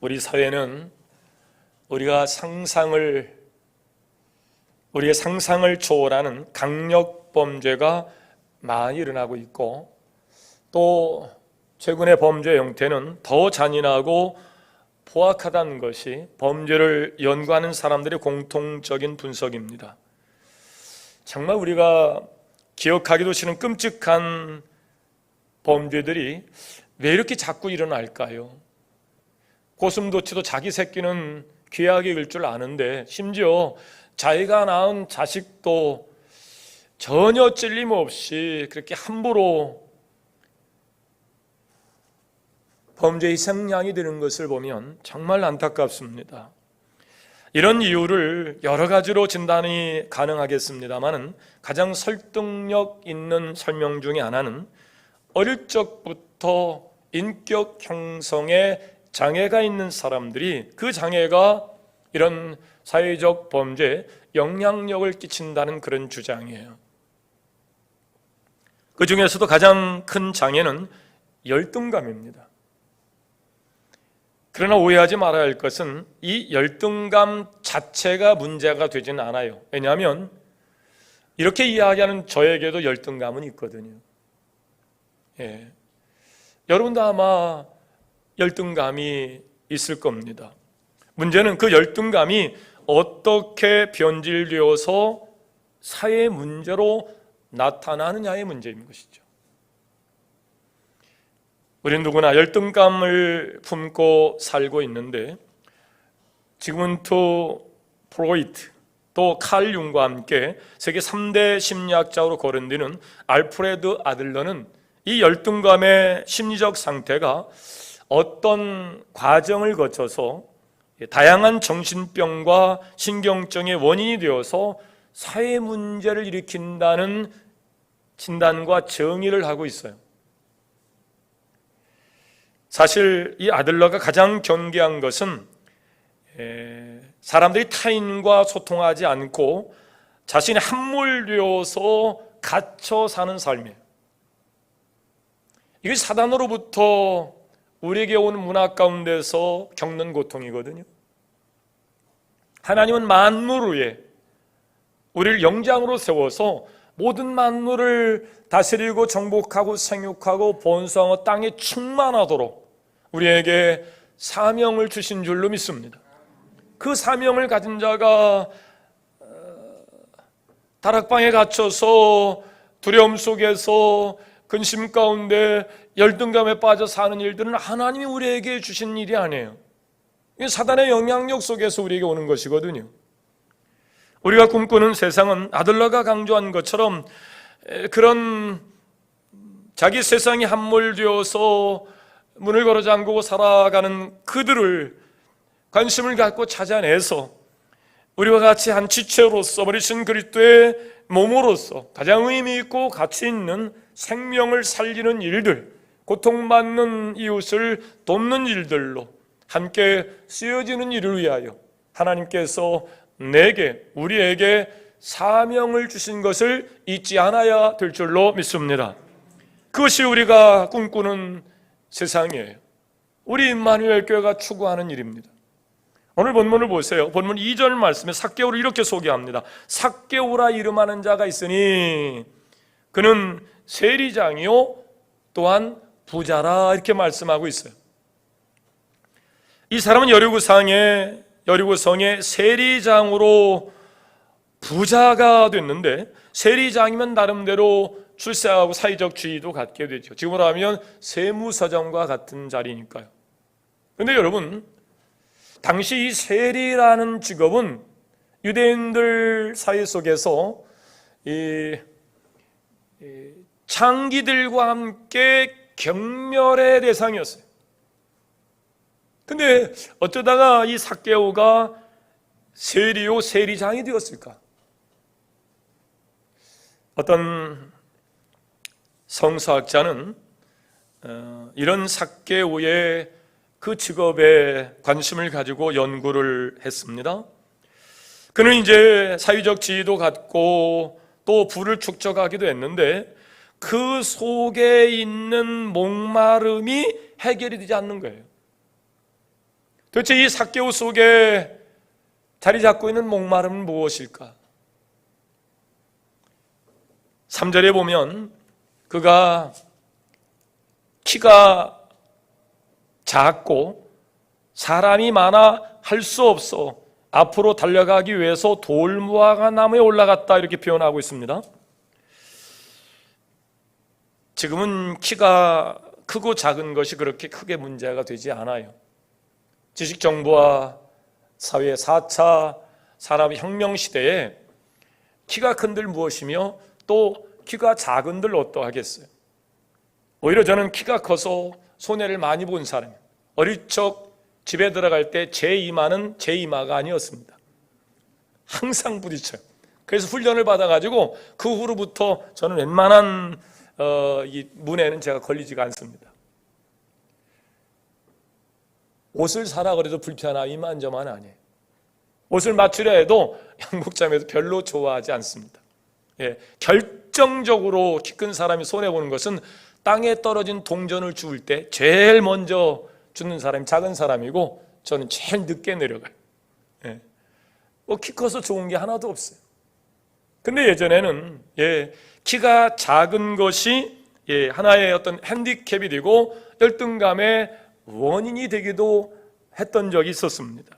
우리 사회는 우리의 상상을 초월하는 강력 범죄가 많이 일어나고 있고, 또 최근의 범죄 형태는 더 잔인하고 포악하다는 것이 범죄를 연구하는 사람들의 공통적인 분석입니다. 정말 우리가 기억하기도 싫은 끔찍한 범죄들이 왜 이렇게 자꾸 일어날까요? 고슴도치도 자기 새끼는 귀하게 익을 줄 아는데, 심지어 자기가 낳은 자식도 전혀 찔림 없이 그렇게 함부로 범죄의 생양이 되는 것을 보면 정말 안타깝습니다. 이런 이유를 여러 가지로 진단이 가능하겠습니다만, 가장 설득력 있는 설명 중에 하나는 어릴 적부터 인격 형성에 장애가 있는 사람들이 그 장애가 이런 사회적 범죄에 영향력을 끼친다는 그런 주장이에요. 그 중에서도 가장 큰 장애는 열등감입니다. 그러나 오해하지 말아야 할 것은 이 열등감 자체가 문제가 되지는 않아요. 왜냐하면 이렇게 이야기하는 저에게도 열등감은 있거든요. 여러분도 아마 열등감이 있을 겁니다. 문제는 그 열등감이 어떻게 변질되어서 사회 문제로 나타나느냐의 문제인 것이죠. 우리는 누구나 열등감을 품고 살고 있는데, 지그문트 프로이트 또 칼 융과 함께 세계 3대 심리학자로 거론되는 알프레드 아들러는 이 열등감의 심리적 상태가 어떤 과정을 거쳐서 다양한 정신병과 신경증의 원인이 되어서 사회 문제를 일으킨다는 진단과 정의를 하고 있어요. 사실 이 아들러가 가장 경계한 것은 사람들이 타인과 소통하지 않고 자신이 함몰되어서 갇혀 사는 삶이에요. 이게 사단으로부터 우리에게 오는 문화 가운데서 겪는 고통이거든요. 하나님은 만물 위에 우리를 영장으로 세워서 모든 만물을 다스리고 정복하고 생육하고 번성하고 땅에 충만하도록 우리에게 사명을 주신 줄로 믿습니다. 그 사명을 가진 자가 다락방에 갇혀서 두려움 속에서 근심 가운데 열등감에 빠져 사는 일들은 하나님이 우리에게 주신 일이 아니에요. 이게 사단의 영향력 속에서 우리에게 오는 것이거든요. 우리가 꿈꾸는 세상은 아들러가 강조한 것처럼 그런 자기 세상이 함몰되어서 문을 걸어 잠그고 살아가는 그들을 관심을 갖고 찾아내서 우리와 같이 한 지체로서 버리신 그리스도의 몸으로서 가장 의미 있고 가치 있는 생명을 살리는 일들, 고통받는 이웃을 돕는 일들로 함께 쓰여지는 일을 위하여 하나님께서 우리에게 사명을 주신 것을 잊지 않아야 될 줄로 믿습니다. 그것이 우리가 꿈꾸는 세상이에요. 우리 임마누엘 교회가 추구하는 일입니다. 오늘 본문을 보세요. 본문 2절 말씀에 삭개오를 이렇게 소개합니다. 삭개오라 이름하는 자가 있으니 그는 세리장이요 또한 부자라, 이렇게 말씀하고 있어요. 이 사람은 여리고성의 세리장으로 부자가 됐는데, 세리장이면 나름대로 출세하고 사회적 지위도 갖게 되죠. 지금으로 하면 세무서장과 같은 자리니까요. 그런데 여러분, 당시 이 세리라는 직업은 유대인들 사회 속에서 창기들과 함께 경멸의 대상이었어요. 근데 어쩌다가 이 삭개오가 세리장이 되었을까? 어떤 성서학자는 이런 삭개오의 그 직업에 관심을 가지고 연구를 했습니다. 그는 이제 사회적 지위도 갖고 또 부를 축적하기도 했는데 그 속에 있는 목마름이 해결이 되지 않는 거예요. 도대체 이 삭개오 속에 자리 잡고 있는 목마름은 무엇일까? 3절에 보면 그가 키가 작고 사람이 많아 할 수 없어 앞으로 달려가기 위해서 돌무화과 나무에 올라갔다, 이렇게 표현하고 있습니다. 지금은 키가 크고 작은 것이 그렇게 크게 문제가 되지 않아요. 지식정보와 사회 4차 산업혁명 시대에 키가 큰들 무엇이며 또 키가 작은들 어떠하겠어요? 오히려 저는 키가 커서 손해를 많이 본 사람이에요. 어릴 적 집에 들어갈 때 제 이마는 제 이마가 아니었습니다. 항상 부딪혀요. 그래서 훈련을 받아가지고 그 후로부터 저는 웬만한 이 문에는 제가 걸리지가 않습니다. 옷을 사라 그래도 불편함이 이만저만 아니에요. 옷을 맞추려 해도 양복점에서 별로 좋아하지 않습니다. 예, 결정적으로 키 큰 사람이 손해보는 것은 땅에 떨어진 동전을 주울 때 제일 먼저 주는 사람이 작은 사람이고, 저는 제일 늦게 내려가요. 예, 키 커서 좋은 게 하나도 없어요. 근데 예전에는 키가 작은 것이 하나의 어떤 핸디캡이 되고 열등감의 원인이 되기도 했던 적이 있었습니다.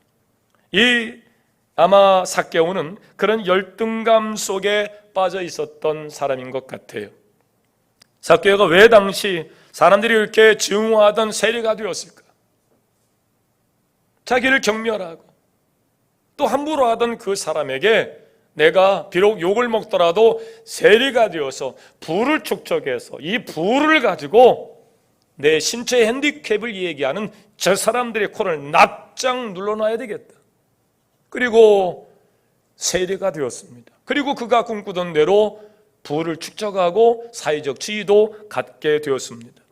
아마 삭개오는 그런 열등감 속에 빠져 있었던 사람인 것 같아요. 삭개오가 왜 당시 사람들이 이렇게 증오하던 세리가 되었을까? 자기를 경멸하고 또 함부로 하던 그 사람에게 내가 비록 욕을 먹더라도 세리가 되어서 부를 축적해서 이 부를 가지고 내 신체 핸디캡을 얘기하는 저 사람들의 코를 납작 눌러놔야 되겠다. 그리고 세리가 되었습니다. 그리고 그가 꿈꾸던 대로 부를 축적하고 사회적 지위도 갖게 되었습니다.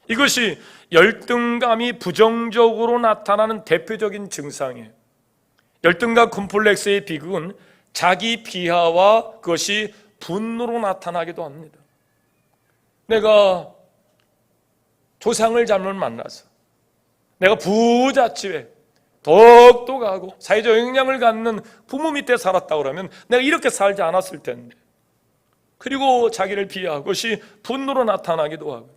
이것이 열등감이 부정적으로 나타나는 대표적인 증상이에요. 열등감 콤플렉스의 비극은 자기 비하와 그것이 분노로 나타나기도 합니다. 내가 조상을 잘못 만나서, 내가 부잣집에 똑똑하고 사회적 영향을 갖는 부모 밑에 살았다고 그러면 내가 이렇게 살지 않았을 텐데, 그리고 자기를 비하하고 그것이 분노로 나타나기도 하고,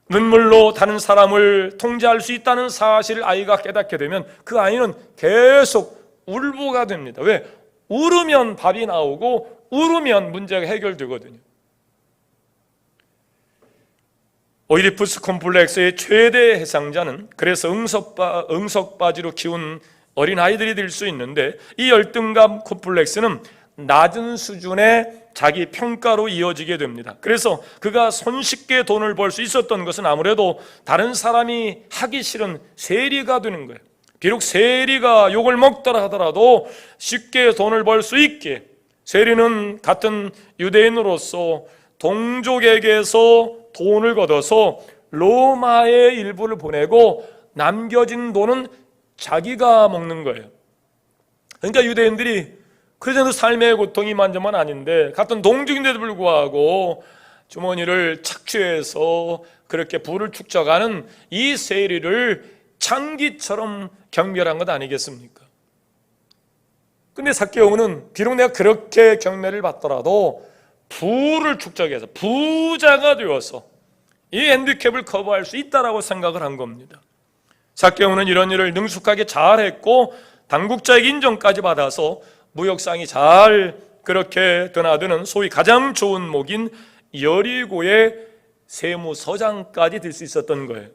눈물로 다른 사람을 통제할 수 있다는 사실을 아이가 깨닫게 되면 그 아이는 계속 울보가 됩니다. 왜? 울으면 밥이 나오고 울으면 문제가 해결되거든요. 오이디푸스 콤플렉스의 최대 해상자는 그래서 응석바지로 키운 어린아이들이 될 수 있는데, 이 열등감 콤플렉스는 낮은 수준의 자기 평가로 이어지게 됩니다. 그래서 그가 손쉽게 돈을 벌 수 있었던 것은 아무래도 다른 사람이 하기 싫은 세리가 되는 거예요. 비록 세리가 욕을 먹더라 하더라도 쉽게 돈을 벌 수 있게, 세리는 같은 유대인으로서 동족에게서 돈을 걷어서 로마의 일부를 보내고 남겨진 돈은 자기가 먹는 거예요. 그러니까 유대인들이 그래도 삶의 고통이 이만저만 아닌데 같은 동족인데도 불구하고 주머니를 착취해서 그렇게 부를 축적하는 이 세리를 창기처럼 경멸한 것 아니겠습니까? 근데 삭개오는 비록 내가 그렇게 경멸을 받더라도 부를 축적해서 부자가 되어서 이 핸디캡을 커버할 수 있다라고 생각을 한 겁니다. 삭개오는 이런 일을 능숙하게 잘했고 당국자의 인정까지 받아서 무역상이 잘 그렇게 드나드는 소위 가장 좋은 목인 여리고의 세무서장까지 될 수 있었던 거예요.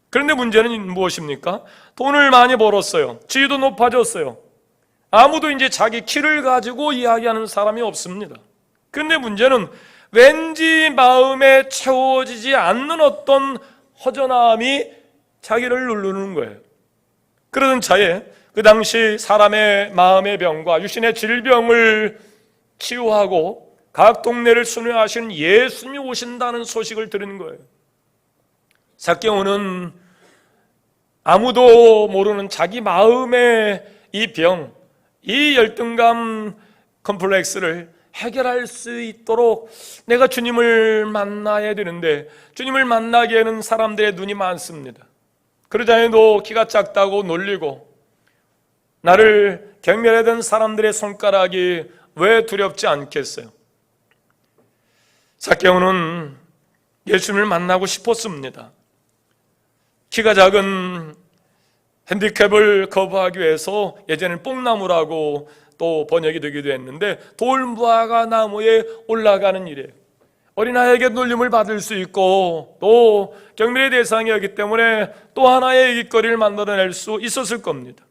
그런데 문제는 무엇입니까? 돈을 많이 벌었어요. 지위도 높아졌어요. 아무도 이제 자기 키를 가지고 이야기하는 사람이 없습니다. 그런데 문제는 왠지 마음에 채워지지 않는 어떤 허전함이 자기를 누르는 거예요. 그러던 차에 그 당시 사람의 마음의 병과 육신의 질병을 치유하고 각 동네를 순회하시는 예수님이 오신다는 소식을 들은 거예요. 삭개오는 아무도 모르는 자기 마음의 이 병, 이 열등감 컴플렉스를 해결할 수 있도록 내가 주님을 만나야 되는데, 주님을 만나기에는 사람들의 눈이 많습니다. 그러자니도 키가 작다고 놀리고 나를 경멸하던 사람들의 손가락이 왜 두렵지 않겠어요? 삭개오는 예수님을 만나고 싶었습니다. 키가 작은 핸디캡을 거부하기 위해서 예전에는 뽕나무라고 또 번역이 되기도 했는데 돌무화과 나무에 올라가는 일이에요. 어린아이에게 놀림을 받을 수 있고 또 경멸의 대상이었기 때문에 또 하나의 얘기거리를 만들어낼 수 있었을 겁니다.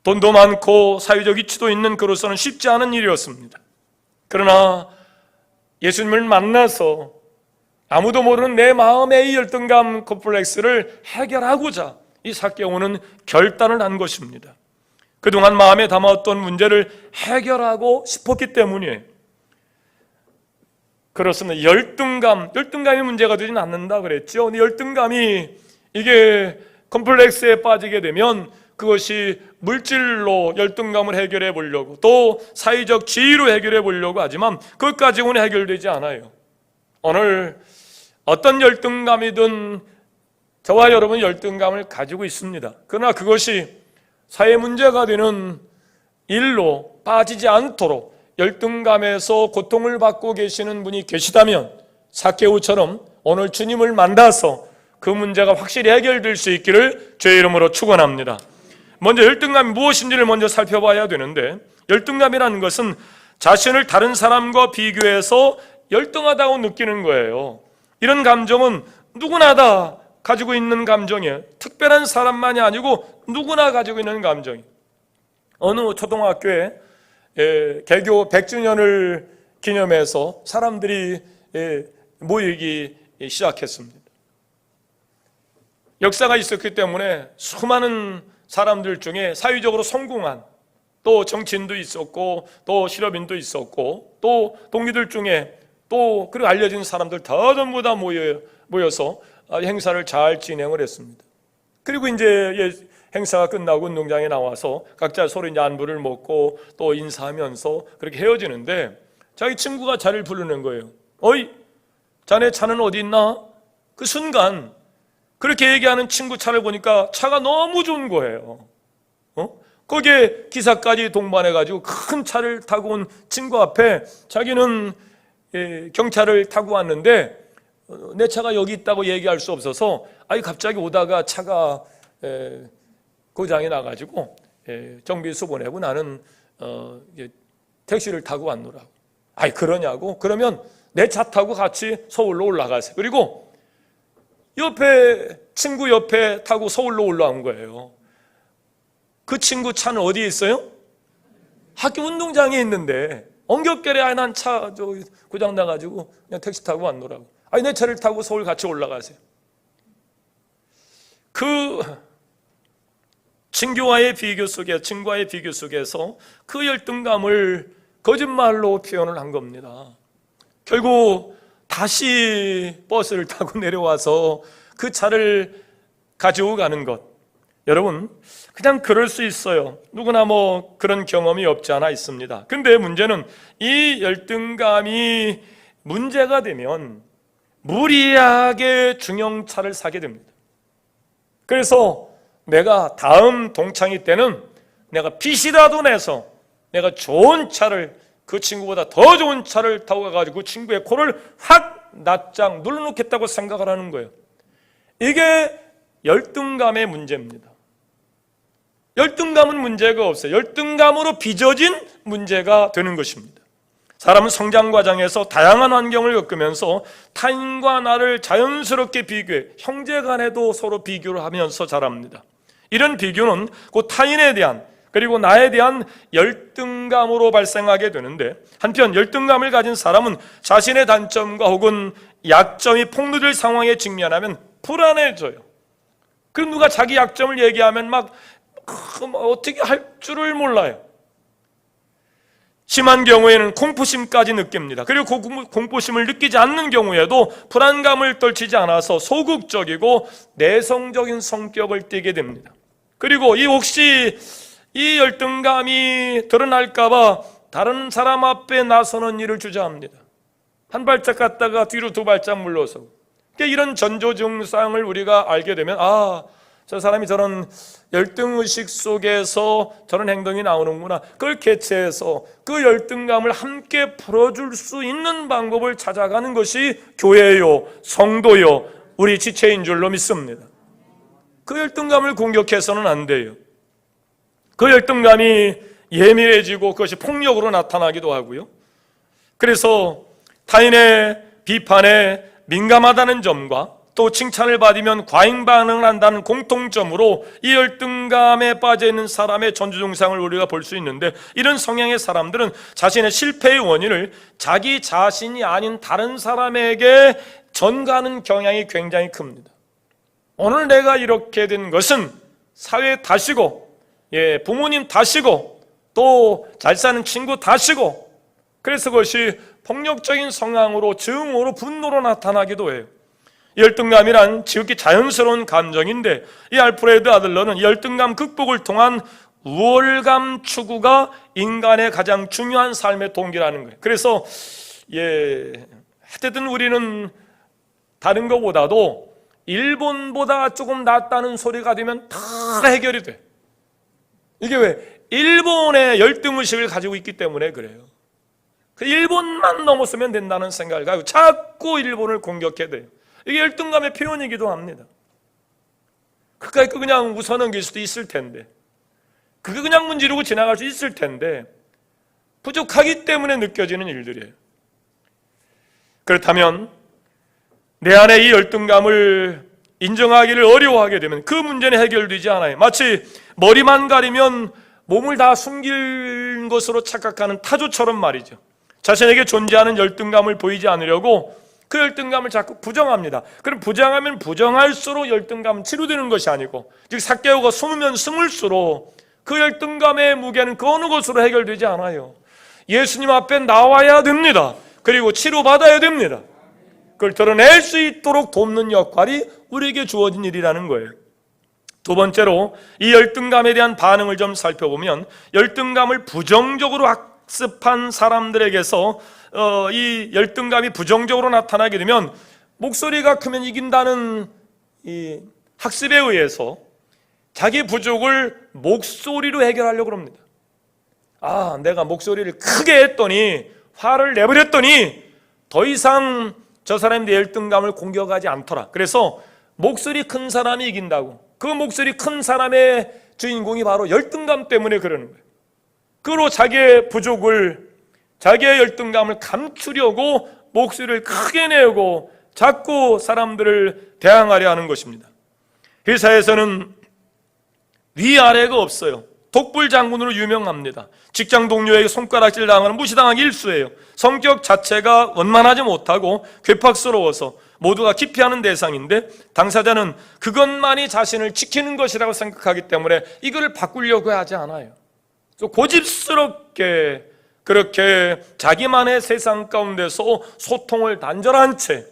돈도 많고 사회적 위치도 있는 그로서는 쉽지 않은 일이었습니다. 그러나 예수님을 만나서 아무도 모르는 내 마음의 이 열등감 콤플렉스를 해결하고자 이 삭개오는 결단을 한 것입니다. 그동안 마음에 담아왔던 문제를 해결하고 싶었기 때문이에요. 그렇습니다. 열등감이 문제가 되지는 않는다 그랬죠. 근데 열등감이 이게 콤플렉스에 빠지게 되면 그것이 물질로 열등감을 해결해 보려고 또 사회적 지위로 해결해 보려고 하지만 그것까지는 해결되지 않아요. 오늘 어떤 열등감이든 저와 여러분 열등감을 가지고 있습니다. 그러나 그것이 사회 문제가 되는 일로 빠지지 않도록 열등감에서 고통을 받고 계시는 분이 계시다면 삭개오처럼 오늘 주님을 만나서 그 문제가 확실히 해결될 수 있기를 주의 이름으로 축원합니다. 먼저 열등감이 무엇인지를 먼저 살펴봐야 되는데, 열등감이라는 것은 자신을 다른 사람과 비교해서 열등하다고 느끼는 거예요. 이런 감정은 누구나 다 가지고 있는 감정이에요. 특별한 사람만이 아니고 누구나 가지고 있는 감정이에요. 어느 초등학교에 개교 100주년을 기념해서 사람들이 모이기 시작했습니다. 역사가 있었기 때문에 수많은 사람들 중에 사회적으로 성공한 또 정치인도 있었고 또 실업인도 있었고 또 동기들 중에 또 그리고 알려진 사람들 다 전부 다 모여서 행사를 잘 진행을 했습니다. 그리고 이제 행사가 끝나고 운동장에 나와서 각자 서로 이제 안부를 묻고 또 인사하면서 그렇게 헤어지는데 자기 친구가 자리를 부르는 거예요. 어이, 자네 차는 어디 있나? 그 순간 그렇게 얘기하는 친구 차를 보니까 차가 너무 좋은 거예요. 거기에 기사까지 동반해가지고 큰 차를 타고 온 친구 앞에 자기는 경차를 타고 왔는데 내 차가 여기 있다고 얘기할 수 없어서 갑자기 오다가 차가 고장이 나가지고 정비소 보내고 나는 택시를 타고 왔노라고. 그러냐고? 그러면 내 차 타고 같이 서울로 올라가세요. 그리고 친구 옆에 타고 서울로 올라온 거예요. 그 친구 차는 어디에 있어요? 학교 운동장에 있는데 엉겹결에 난 차 고장 나가지고 그냥 택시 타고 왔노라고. 내 차를 타고 서울 같이 올라가세요. 그 친구와의 비교 속에서 그 열등감을 거짓말로 표현을 한 겁니다. 결국 다시 버스를 타고 내려와서 그 차를 가지고 가는 것. 여러분, 그냥 그럴 수 있어요. 누구나 그런 경험이 없지 않아 있습니다. 근데 문제는 이 열등감이 문제가 되면 무리하게 중형차를 사게 됩니다. 그래서 내가 다음 동창회 때는 내가 빚이라도 내서 내가 좋은 차를, 그 친구보다 더 좋은 차를 타고 가가지고 그 친구의 코를 확 납작 눌러놓겠다고 생각을 하는 거예요. 이게 열등감의 문제입니다. 열등감은 문제가 없어요. 열등감으로 빚어진 문제가 되는 것입니다. 사람은 성장 과정에서 다양한 환경을 겪으면서 타인과 나를 자연스럽게 비교해 형제 간에도 서로 비교를 하면서 자랍니다. 이런 비교는 곧 타인에 대한 그리고 나에 대한 열등감으로 발생하게 되는데, 한편 열등감을 가진 사람은 자신의 단점과 혹은 약점이 폭로될 상황에 직면하면 불안해져요. 그럼 누가 자기 약점을 얘기하면 어떻게 할 줄을 몰라요. 심한 경우에는 공포심까지 느낍니다. 그리고 공포심을 느끼지 않는 경우에도 불안감을 떨치지 않아서 소극적이고 내성적인 성격을 띠게 됩니다. 그리고 혹시 이 열등감이 드러날까봐 다른 사람 앞에 나서는 일을 주저합니다. 한 발짝 갔다가 뒤로 두 발짝 물러서고 그러니까 이런 전조 증상을 우리가 알게 되면 저 사람이 저런 열등의식 속에서 저런 행동이 나오는구나. 그걸 개최해서 그 열등감을 함께 풀어줄 수 있는 방법을 찾아가는 것이 교회요, 성도요, 우리 지체인 줄로 믿습니다. 그 열등감을 공격해서는 안 돼요. 그 열등감이 예민해지고 그것이 폭력으로 나타나기도 하고요. 그래서 타인의 비판에 민감하다는 점과 또 칭찬을 받으면 과잉 반응을 한다는 공통점으로 이 열등감에 빠져있는 사람의 전조증상을 우리가 볼 수 있는데, 이런 성향의 사람들은 자신의 실패의 원인을 자기 자신이 아닌 다른 사람에게 전가하는 경향이 굉장히 큽니다. 오늘 내가 이렇게 된 것은 사회 탓이고, 부모님 탓이고, 또 잘 사는 친구 탓이고, 그래서 그것이 폭력적인 성향으로, 증오로, 분노로 나타나기도 해요. 열등감이란 지극히 자연스러운 감정인데, 이 알프레드 아들러는 열등감 극복을 통한 우월감 추구가 인간의 가장 중요한 삶의 동기라는 거예요. 그래서 하여튼 우리는 다른 것보다도 일본보다 조금 낫다는 소리가 되면 다 해결이 돼. 이게 왜? 일본의 열등의식을 가지고 있기 때문에 그래요. 그 일본만 넘었으면 된다는 생각을 가지고 자꾸 일본을 공격해야 돼요. 이게 열등감의 표현이기도 합니다. 그까이 그냥 웃어넘길 수도 있을 텐데, 그게 그냥 문지르고 지나갈 수 있을 텐데, 부족하기 때문에 느껴지는 일들이에요. 그렇다면 내 안에 이 열등감을 인정하기를 어려워하게 되면 그 문제는 해결되지 않아요. 마치 머리만 가리면 몸을 다 숨길 것으로 착각하는 타조처럼 말이죠. 자신에게 존재하는 열등감을 보이지 않으려고 그 열등감을 자꾸 부정합니다. 그럼 부정하면 부정할수록 열등감은 치료되는 것이 아니고, 즉 삭개오가 숨으면 숨을수록 그 열등감의 무게는 그 어느 것으로 해결되지 않아요. 예수님 앞에 나와야 됩니다. 그리고 치료받아야 됩니다. 그걸 드러낼 수 있도록 돕는 역할이 우리에게 주어진 일이라는 거예요. 두 번째로 이 열등감에 대한 반응을 좀 살펴보면, 열등감을 부정적으로 학습한 사람들에게서 이 열등감이 부정적으로 나타나게 되면 목소리가 크면 이긴다는 이 학습에 의해서 자기 부족을 목소리로 해결하려고 합니다. 내가 목소리를 크게 했더니, 화를 내버렸더니 더 이상 저 사람에 대해 열등감을 공격하지 않더라. 그래서 목소리 큰 사람이 이긴다고. 그 목소리 큰 사람의 주인공이 바로 열등감 때문에 그러는 거예요. 그로 자기의 부족을, 자기의 열등감을 감추려고 목소리를 크게 내고 자꾸 사람들을 대항하려 하는 것입니다. 회사에서는 위아래가 없어요. 독불 장군으로 유명합니다. 직장 동료에게 손가락질 당하는 무시당하기 일쑤예요. 성격 자체가 원만하지 못하고 괴팍스러워서 모두가 기피하는 대상인데, 당사자는 그것만이 자신을 지키는 것이라고 생각하기 때문에 이걸 바꾸려고 하지 않아요. 고집스럽게 그렇게 자기만의 세상 가운데서 소통을 단절한 채,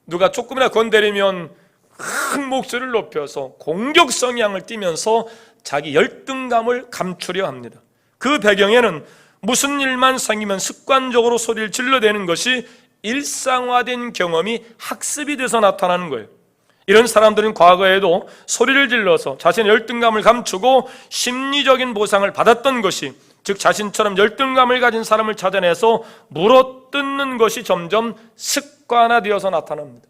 누가 조금이나 건드리면 큰 목소리를 높여서 공격 성향을 띠면서 자기 열등감을 감추려 합니다. 그 배경에는 무슨 일만 생기면 습관적으로 소리를 질러대는 것이 일상화된 경험이 학습이 돼서 나타나는 거예요. 이런 사람들은 과거에도 소리를 질러서 자신의 열등감을 감추고 심리적인 보상을 받았던 것이, 즉 자신처럼 열등감을 가진 사람을 찾아내서 물어뜯는 것이 점점 습관화되어서 나타납니다.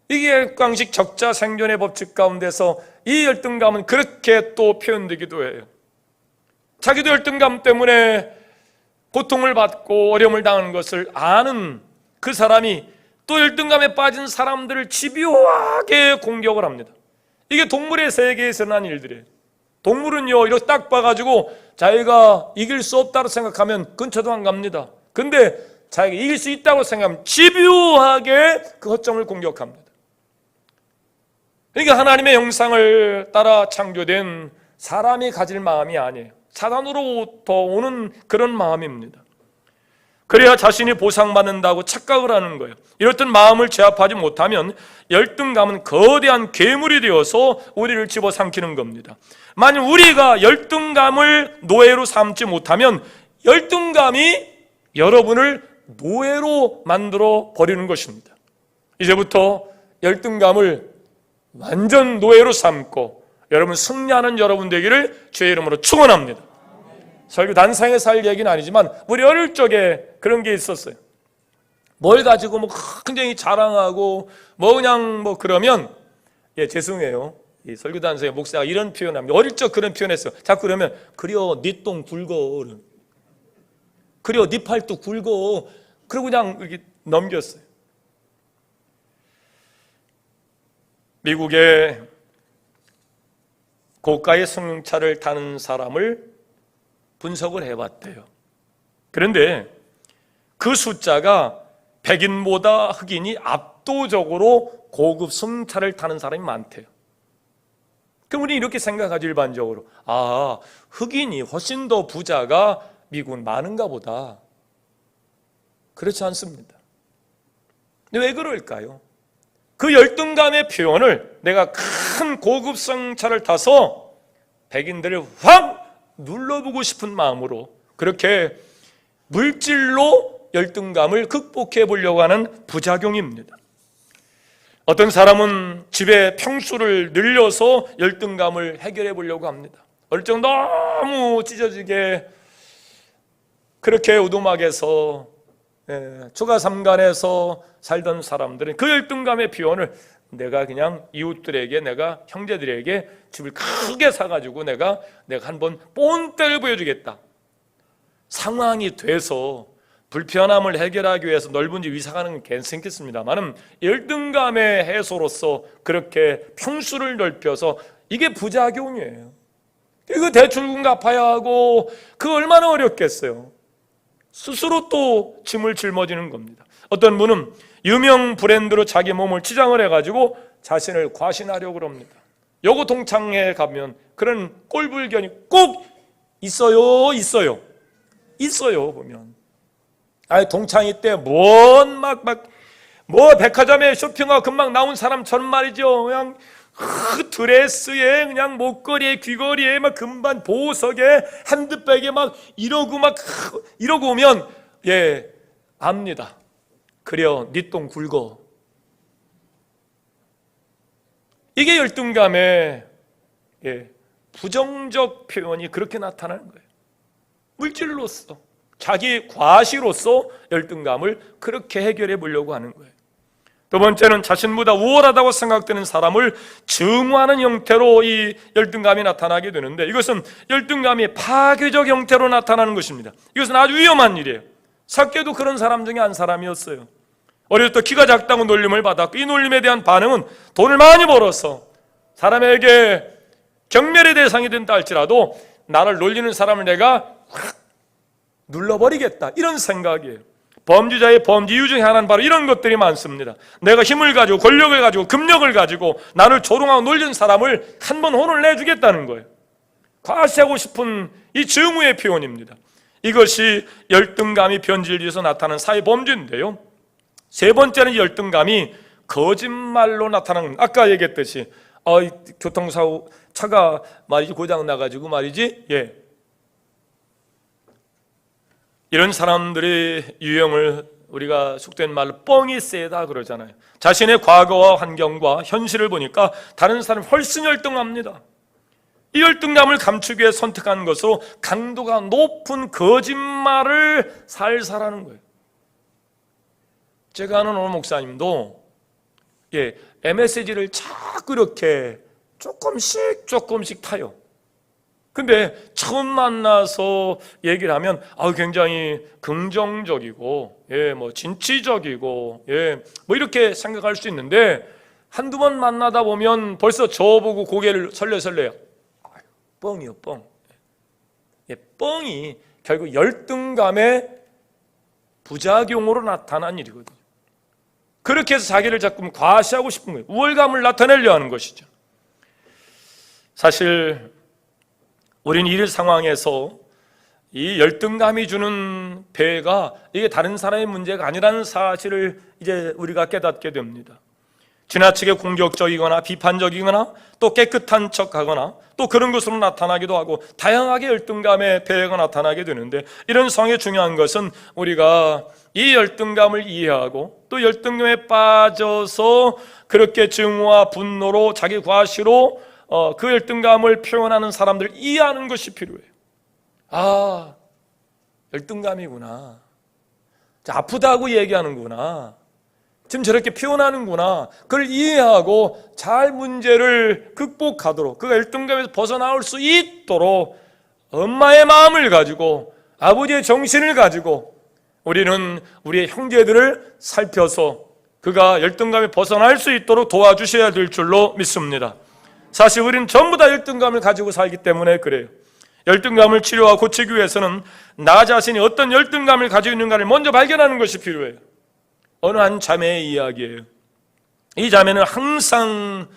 이게 객관식 적자 생존의 법칙 가운데서 이 열등감은 그렇게 또 표현되기도 해요. 자기도 열등감 때문에 고통을 받고 어려움을 당하는 것을 아는 그 사람이 또 열등감에 빠진 사람들을 집요하게 공격을 합니다. 이게 동물의 세계에서 난 일들이에요. 동물은요, 이렇게 딱 봐가지고 자기가 이길 수 없다고 생각하면 근처도 안 갑니다. 근데 자기가 이길 수 있다고 생각하면 집요하게 그 허점을 공격합니다. 그러니까 하나님의 형상을 따라 창조된 사람이 가질 마음이 아니에요. 사단으로부터 오는 그런 마음입니다. 그래야 자신이 보상받는다고 착각을 하는 거예요. 이렇듯 마음을 제압하지 못하면 열등감은 거대한 괴물이 되어서 우리를 집어삼키는 겁니다. 만약 우리가 열등감을 노예로 삼지 못하면 열등감이 여러분을 노예로 만들어 버리는 것입니다. 이제부터 열등감을 완전 노예로 삼고 여러분 승리하는 여러분 되기를 주의 이름으로 축원합니다. 설교 단상에서 할 얘기는 아니지만 우리 어릴 적에 그런 게 있었어요. 뭘 가지고 뭐 굉장히 자랑하고 뭐 그냥 뭐 그러면 죄송해요. 이 설교 단상에 목사가 이런 표현합니다. 어릴 적 그런 표현했어요. 자꾸 그러면 그려 네 똥 굵어, 그려 네 팔뚝 굵어, 그러고 그냥 이렇게 넘겼어요. 미국의 고가의 승용차를 타는 사람을 분석을 해봤대요. 그런데 그 숫자가 백인보다 흑인이 압도적으로 고급 승차를 타는 사람이 많대요. 그럼 우리 이렇게 생각하죠. 일반적으로 흑인이 훨씬 더 부자가 미국은 많은가 보다. 그렇지 않습니다. 근데 왜 그럴까요? 그 열등감의 표현을 내가 큰 고급 승차를 타서 백인들을 확 눌러보고 싶은 마음으로 그렇게 물질로 열등감을 극복해 보려고 하는 부작용입니다. 어떤 사람은 집에 평수를 늘려서 열등감을 해결해 보려고 합니다. 어릴 적 너무 찢어지게 그렇게 우두막에서 초가 삼간에서 살던 사람들은 그 열등감의 표현을 내가 그냥 이웃들에게, 내가 형제들에게 집을 크게 사가지고 내가 한번 본때를 보여주겠다. 상황이 돼서 불편함을 해결하기 위해서 넓은 집 이사가는 건 괜찮겠습니다만 열등감의 해소로서 그렇게 평수를 넓혀서 이게 부작용이에요. 이거 대출금 갚아야 하고 그거 얼마나 어렵겠어요. 스스로 또 짐을 짊어지는 겁니다. 어떤 분은 유명 브랜드로 자기 몸을 치장을 해가지고 자신을 과신하려고 합니다. 요거 동창회에 가면 그런 꼴불견이 꼭 있어요 보면. 동창회 때 뭐 백화점에 쇼핑하고 금방 나온 사람처럼 말이죠. 그냥 드레스에 그냥 목걸이에 귀걸이에 막 금반 보석에 핸드백에 막 이러고 오면 압니다. 그려 네 똥 굵어. 이게 열등감의 부정적 표현이 그렇게 나타나는 거예요. 물질로서 자기 과시로서 열등감을 그렇게 해결해 보려고 하는 거예요. 두 번째는 자신보다 우월하다고 생각되는 사람을 증오하는 형태로 이 열등감이 나타나게 되는데 이것은 열등감이 파괴적 형태로 나타나는 것입니다. 이것은 아주 위험한 일이에요. 삭개도 그런 사람 중에 한 사람이었어요. 어릴 때 키가 작다고 놀림을 받았고 이 놀림에 대한 반응은 돈을 많이 벌어서 사람에게 경멸의 대상이 된다 할지라도 나를 놀리는 사람을 내가 확 눌러버리겠다 이런 생각이에요. 범죄자의 범죄 이유 중에 하나는 바로 이런 것들이 많습니다. 내가 힘을 가지고 권력을 가지고 금력을 가지고 나를 조롱하고 놀리는 사람을 한 번 혼을 내주겠다는 거예요. 과시하고 싶은 이 증오의 표현입니다. 이것이 열등감이 변질돼서 나타나는 사회범죄인데요. 세 번째는 열등감이 거짓말로 나타나는 겁니다. 아까 얘기했듯이 교통사고 차가 말이지 고장 나가지고 말이지 이런 사람들의 유형을 우리가 속된 말로 뻥이 세다 그러잖아요. 자신의 과거와 환경과 현실을 보니까 다른 사람이 훨씬 열등합니다. 이 열등감을 감추기 위해 선택한 것으로 강도가 높은 거짓말을 살살하는 거예요. 제가 아는 어느 목사님도 MSG를 자꾸 이렇게 조금씩 타요. 근데 처음 만나서 얘기를 하면 굉장히 긍정적이고 진취적이고 뭐 이렇게 생각할 수 있는데 한두 번 만나다 보면 벌써 저보고 고개를 설레설레요. 뻥이요, 뻥. 뻥이 결국 열등감의 부작용으로 나타난 일이거든요. 그렇게 해서 자기를 자꾸 과시하고 싶은 거예요. 우월감을 나타내려 하는 것이죠. 사실 우리는 이 상황에서 이 열등감이 주는 폐해가 이게 다른 사람의 문제가 아니라는 사실을 이제 우리가 깨닫게 됩니다. 지나치게 공격적이거나 비판적이거나 또 깨끗한 척하거나 또 그런 것으로 나타나기도 하고 다양하게 열등감의 배가 나타나게 되는데, 이런 성의 중요한 것은 우리가 이 열등감을 이해하고 또 열등감에 빠져서 그렇게 증오와 분노로 자기 과시로 그 열등감을 표현하는 사람들을 이해하는 것이 필요해요. 아, 열등감이구나. 아프다고 얘기하는구나. 지금 저렇게 표현하는구나. 그걸 이해하고 잘 문제를 극복하도록, 그 열등감에서 벗어나올 수 있도록 엄마의 마음을 가지고 아버지의 정신을 가지고 우리는 우리의 형제들을 살펴서 그가 열등감에 벗어날 수 있도록 도와주셔야 될 줄로 믿습니다. 사실 우리는 전부 다 열등감을 가지고 살기 때문에 그래요. 열등감을 치료하고 고치기 위해서는 나 자신이 어떤 열등감을 가지고 있는가를 먼저 발견하는 것이 필요해요. 어느 한 자매의 이야기예요. 이 자매는 항상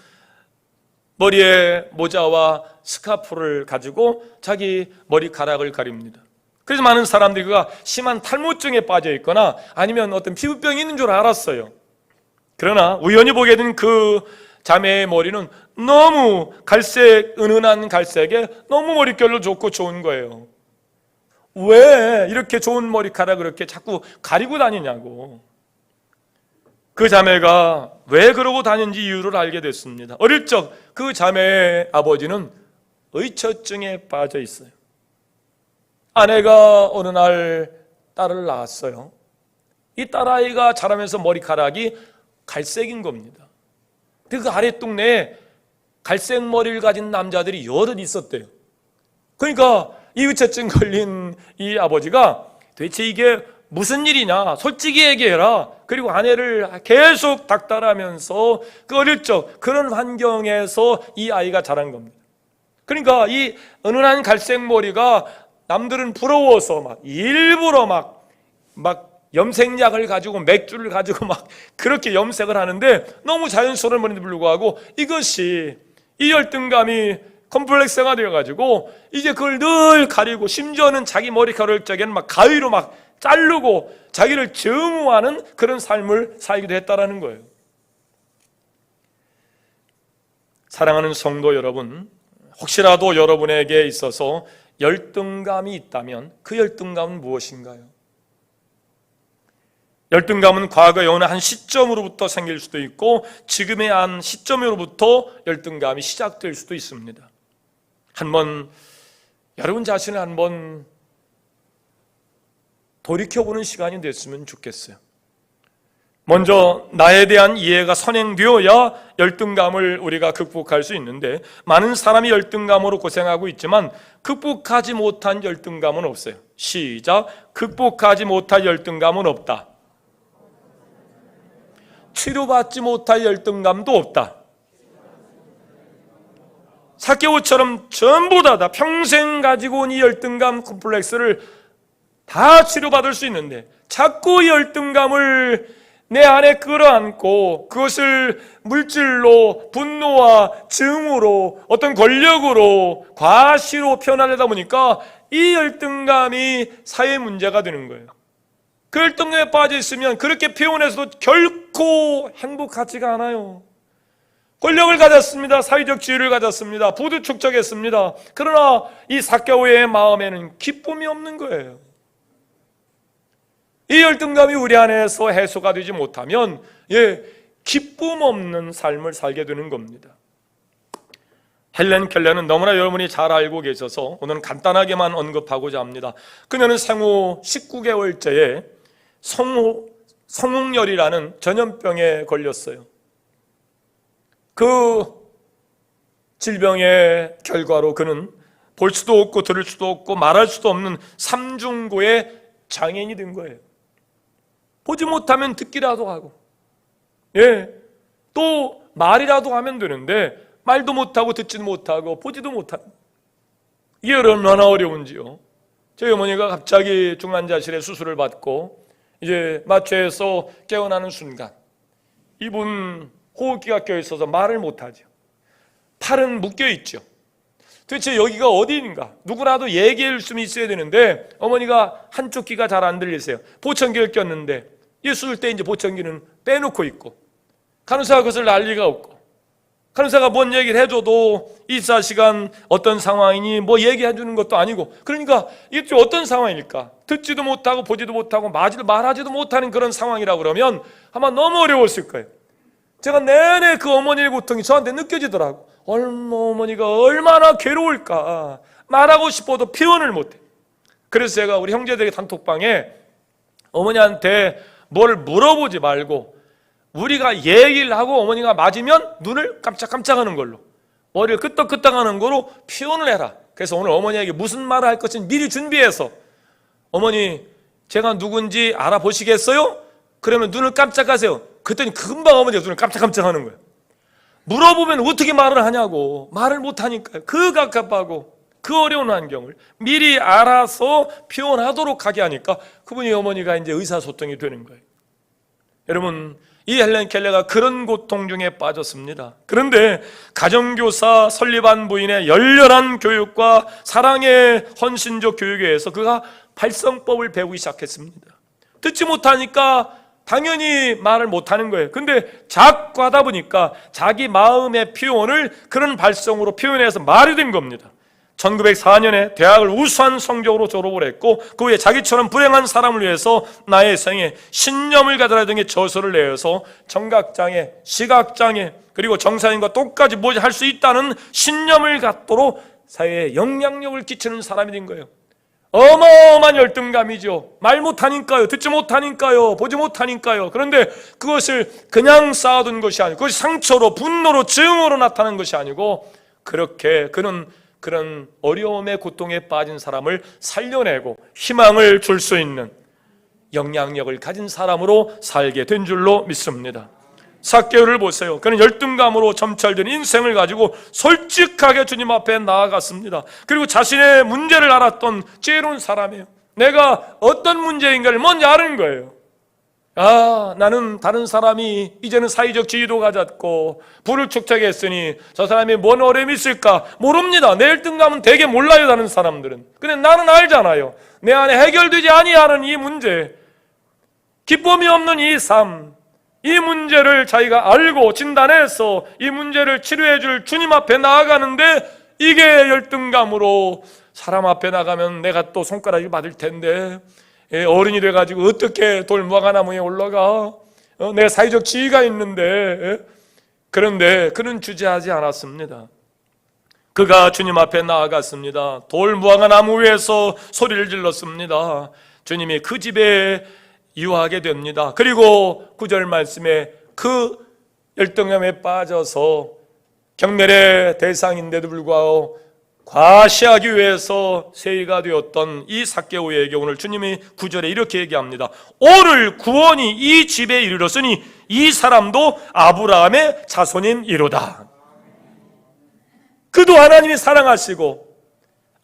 머리에 모자와 스카프를 가지고 자기 머리카락을 가립니다. 그래서 많은 사람들이 그가 심한 탈모증에 빠져 있거나 아니면 어떤 피부병이 있는 줄 알았어요. 그러나 우연히 보게 된 그 자매의 머리는 너무 갈색, 은은한 갈색에 너무 머릿결로 좋고 좋은 거예요. 왜 이렇게 좋은 머리카락을 이렇게 자꾸 가리고 다니냐고. 그 자매가 왜 그러고 다니는지 이유를 알게 됐습니다. 어릴 적 그 자매의 아버지는 의처증에 빠져 있어요. 아내가 어느 날 딸을 낳았어요. 이 딸아이가 자라면서 머리카락이 갈색인 겁니다. 그 아랫동네에 갈색 머리를 가진 남자들이 여럿 있었대요. 그러니까 이 의처증 걸린 이 아버지가 도대체 이게 무슨 일이냐, 솔직히 얘기해라. 그리고 아내를 계속 닥달하면서 그 어릴 적 그런 환경에서 이 아이가 자란 겁니다. 그러니까 이 은은한 갈색 머리가 남들은 부러워서 막 일부러 막 염색약을 가지고 맥주를 가지고 막 그렇게 염색을 하는데 너무 자연스러움에도 불구하고 이것이 이 열등감이 컴플렉스가 되어가지고 이제 그걸 늘 가리고 심지어는 자기 머리카락을 적에는 막 가위로 막 자르고 자기를 증오하는 그런 삶을 살기도 했다라는 거예요. 사랑하는 성도 여러분, 혹시라도 여러분에게 있어서 열등감이 있다면 그 열등감은 무엇인가요? 열등감은 과거의 어느 한 시점으로부터 생길 수도 있고 지금의 한 시점으로부터 열등감이 시작될 수도 있습니다. 한번 여러분 자신을 한번 돌이켜보는 시간이 됐으면 좋겠어요. 먼저 나에 대한 이해가 선행되어야 열등감을 우리가 극복할 수 있는데, 많은 사람이 열등감으로 고생하고 있지만 극복하지 못한 열등감은 없어요. 시작. 극복하지 못할 열등감은 없다. 치료받지 못할 열등감도 없다. 사케오처럼 전부 다 평생 가지고 온 이 열등감 콤플렉스를 다 치료받을 수 있는데 자꾸 열등감을 내 안에 끌어안고 그것을 물질로, 분노와 증오로, 어떤 권력으로, 과시로 표현하려다 보니까 이 열등감이 사회 문제가 되는 거예요. 그 열등감에 빠져 있으면 그렇게 표현해서도 결코 행복하지가 않아요. 권력을 가졌습니다. 사회적 지위를 가졌습니다. 부도 축적했습니다. 그러나 이 사케오의 마음에는 기쁨이 없는 거예요. 이 열등감이 우리 안에서 해소가 되지 못하면 기쁨 없는 삶을 살게 되는 겁니다. 헬렌 켈러는 너무나 여러분이 잘 알고 계셔서 오늘은 간단하게만 언급하고자 합니다. 그녀는 생후 19개월째에 성홍열이라는 전염병에 걸렸어요. 그 질병의 결과로 그는 볼 수도 없고 들을 수도 없고 말할 수도 없는 삼중고의 장애인이 된 거예요. 보지 못하면 듣기라도 하고, 또 말이라도 하면 되는데 말도 못하고 듣지도 못하고 보지도 못하고, 이게 얼마나 어려운지요. 저희 어머니가 갑자기 중환자실에 수술을 받고 이제 마취해서 깨어나는 순간 이분 호흡기가 껴있어서 말을 못하죠. 팔은 묶여있죠. 도대체 여기가 어디인가? 누구라도 얘기할 수 있어야 되는데 어머니가 한쪽 귀가 잘 안 들리세요. 보청기를 꼈는데 수술 때 이제 보청기는 빼놓고 있고, 간호사가 그것을 알 리가 없고, 간호사가 뭔 얘기를 해줘도 24시간 어떤 상황이니 뭐 얘기해 주는 것도 아니고, 그러니까 이게 어떤 상황일까? 듣지도 못하고 보지도 못하고 말하지도 못하는 그런 상황이라 그러면 아마 너무 어려웠을 거예요. 제가 내내 그 어머니의 고통이 저한테 느껴지더라고. 어머니가 얼마나 괴로울까. 말하고 싶어도 표현을 못해. 그래서 제가 우리 형제들에게 단톡방에 어머니한테 뭘 물어보지 말고 우리가 얘기를 하고 어머니가 맞으면 눈을 깜짝깜짝하는 걸로, 머리를 끄떡끄떡하는 거로 표현을 해라. 그래서 오늘 어머니에게 무슨 말을 할 것인지 미리 준비해서, 어머니 제가 누군지 알아보시겠어요? 그러면 눈을 깜짝하세요. 그랬더니 금방 어머니가 눈을 깜짝깜짝하는 거예요. 물어보면 어떻게 말을 하냐고. 말을 못하니까요. 그 갑갑하고 그 어려운 환경을 미리 알아서 표현하도록 하게 하니까 그분이 어머니가 이제 의사소통이 되는 거예요. 여러분, 이 헬렌 켈러가 그런 고통 중에 빠졌습니다. 그런데 가정교사 설립한 부인의 열렬한 교육과 사랑의 헌신적 교육에 의해서 그가 발성법을 배우기 시작했습니다. 듣지 못하니까 당연히 말을 못하는 거예요. 근데 자꾸 하다 보니까 자기 마음의 표현을 그런 발성으로 표현해서 말이 된 겁니다. 1904년에 대학을 우수한 성적으로 졸업을 했고, 그 후에 자기처럼 불행한 사람을 위해서 나의 생에 신념을 가져라 등의 저서를 내어서 청각장애, 시각장애, 그리고 정상인과 똑같이 뭐 할 수 있다는 신념을 갖도록 사회에 영향력을 끼치는 사람이 된 거예요. 어마어마한 열등감이죠. 말 못하니까요, 듣지 못하니까요, 보지 못하니까요. 그런데 그것을 그냥 쌓아둔 것이 아니고, 그것이 상처로, 분노로, 증오로 나타나는 것이 아니고, 그렇게 그는 그런 어려움의 고통에 빠진 사람을 살려내고 희망을 줄 수 있는 영향력을 가진 사람으로 살게 된 줄로 믿습니다. 삭개오를 보세요. 그는 열등감으로 점철된 인생을 가지고 솔직하게 주님 앞에 나아갔습니다. 그리고 자신의 문제를 알았던 지혜로운 사람이에요. 내가 어떤 문제인가를 먼저 아는 거예요. 나는 다른 사람이 이제는 사회적 지위도 가졌고 부를 축적했으니 저 사람이 뭔 어려움이 있을까 모릅니다. 내 열등감은 되게 몰라요, 다른 사람들은. 근데 나는 알잖아요. 내 안에 해결되지 아니하는 이 문제, 기쁨이 없는 이 삶, 이 문제를 자기가 알고 진단해서 이 문제를 치료해 줄 주님 앞에 나아가는데, 이게 열등감으로 사람 앞에 나가면 내가 또 손가락을 받을 텐데, 어른이 돼가지고 어떻게 돌무화과나무에 올라가? 내가 사회적 지위가 있는데. 그런데 그는 주저하지 않았습니다. 그가 주님 앞에 나아갔습니다. 돌무화과나무 위에서 소리를 질렀습니다. 주님이 그 집에 유하게 됩니다. 그리고 9절 말씀에 그 열등감에 빠져서 경멸의 대상인데도 불구하고 과시하기 위해서 세리가 되었던 이 삭개오에게 오늘 주님이 9절에 이렇게 얘기합니다. 오늘 구원이 이 집에 이르렀으니 이 사람도 아브라함의 자손이로다. 그도 하나님이 사랑하시고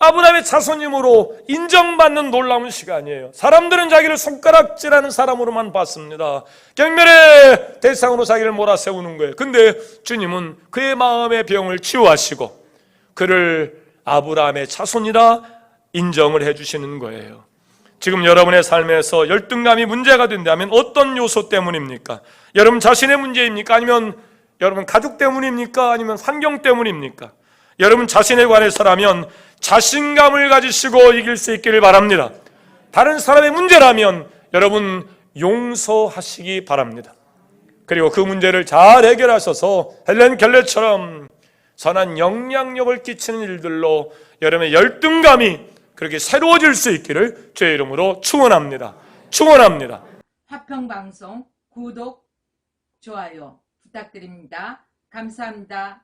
아브라함의 자손님으로 인정받는 놀라운 시간이에요. 사람들은 자기를 손가락질하는 사람으로만 봤습니다. 경멸의 대상으로 자기를 몰아세우는 거예요. 근데 주님은 그의 마음의 병을 치유하시고 그를 아브라함의 자손이라 인정을 해주시는 거예요. 지금 여러분의 삶에서 열등감이 문제가 된다면 어떤 요소 때문입니까? 여러분 자신의 문제입니까? 아니면 여러분 가족 때문입니까? 아니면 환경 때문입니까? 여러분 자신에 관해서라면 자신감을 가지시고 이길 수 있기를 바랍니다. 다른 사람의 문제라면 여러분 용서하시기 바랍니다. 그리고 그 문제를 잘 해결하셔서 헬렌 켈러처럼 선한 영향력을 끼치는 일들로 여러분의 열등감이 그렇게 새로워질 수 있기를 주의 이름으로 축원합니다. 축원합니다. 화평방송 구독, 좋아요 부탁드립니다. 감사합니다.